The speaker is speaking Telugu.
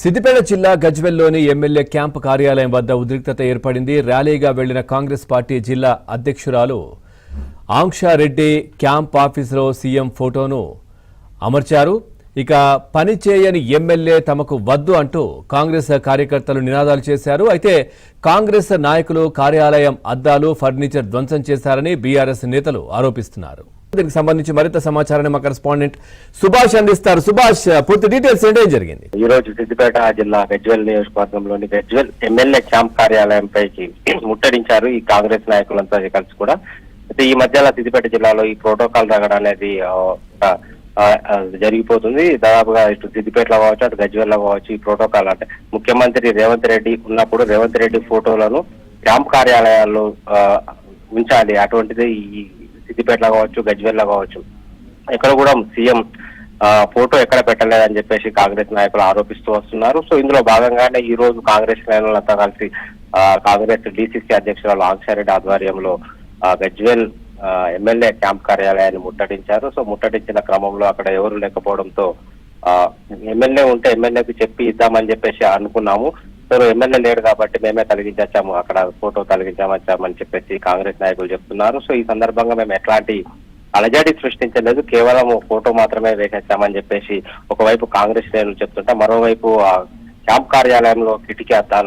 సిద్దిపేట జిల్లా గజ్వెల్లోని ఎమ్మెల్యే క్యాంపు కార్యాలయం వద్ద ఉద్రిక్తత ఏర్పడింది. ర్యాలీగా వెళ్లిన కాంగ్రెస్ పార్టీ జిల్లా అధ్యక్షురాలు ఆంక్షారెడ్డి క్యాంప్ ఆఫీసులో సీఎం ఫోటోను అమర్చారు. ఇక పని చేయని ఎమ్మెల్యే తమకు వద్దు అంటూ కాంగ్రెస్ కార్యకర్తలు నినాదాలు చేశారు. అయితే కాంగ్రెస్ నాయకులు కార్యాలయం అద్దాలు, ఫర్నిచర్ ధ్వంసం చేశారని బీఆర్ఎస్ నేతలు ఆరోపిస్తున్నారు. దీనికి సంబంధించి మరింత సమాచారాన్ని మా కరెస్పాండెంట్ సుభాష్ అందిస్తారు. సుభాష్, పూర్తి డీటెయిల్స్ ఏంటో ఏం జరిగింది? ఈ రోజు సిద్దిపేట జిల్లా గజ్వెల్ నియోజకవర్గంలోని గజ్వెల్ ఎమ్మెల్యే క్యాంప్ కార్యాలయం పైకి ముట్టడించారు ఈ కాంగ్రెస్ నాయకులంతా కలిసి కూడా. అయితే ఈ మధ్యలో సిద్దిపేట జిల్లాలో ఈ ప్రోటోకాల్ రగడం అనేది జరిగిపోతుంది. దాదాపుగా ఇటు సిద్దిపేటలో కావచ్చు, అటు గజ్వెల్లో కావచ్చు ఈ ప్రోటోకాల్ అంటే ముఖ్యమంత్రి రేవంత్ రెడ్డి ఉన్నప్పుడు రేవంత్ రెడ్డి ఫోటోలను క్యాంప్ కార్యాలయాల్లో ఉంచాలి. అటువంటిది ఈ సిద్దిపేటలో కావచ్చు, గజ్వెల్లో కావచ్చు ఎక్కడ కూడా సీఎం ఫోటో ఎక్కడ పెట్టలేదని చెప్పేసి కాంగ్రెస్ నాయకులు ఆరోపిస్తూ వస్తున్నారు. సో ఇందులో భాగంగానే ఈ రోజు కాంగ్రెస్ నాయకులంతా కలిసి కాంగ్రెస్ డీసీసీ అధ్యక్షురాలు ఆంక్షారెడ్డి ఆధ్వర్యంలో గజ్వెల్ ఎమ్మెల్యే క్యాంప్ కార్యాలయాన్ని ముట్టడించారు. సో ముట్టడించిన క్రమంలో అక్కడ ఎవరు లేకపోవడంతో ఎమ్మెల్యే ఉంటే ఎమ్మెల్యేకి చెప్పి ఇద్దామని చెప్పేసి అనుకున్నాము. సో ఎమ్మెల్యే లేడు కాబట్టి మేమే తొలగించాము, అక్కడ ఫోటో తొలగించామని చెప్పేసి కాంగ్రెస్ నాయకులు చెప్తున్నారు. సో ఈ సందర్భంగా మేము ఎట్లాంటి అలజడి సృష్టించలేదు, కేవలం ఫోటో మాత్రమే వేసేస్తామని చెప్పేసి ఒకవైపు కాంగ్రెస్ శ్రేణులు చెప్తుంటే, మరోవైపు క్యాంప్ కార్యాలయంలో కిటికీ అద్దాలు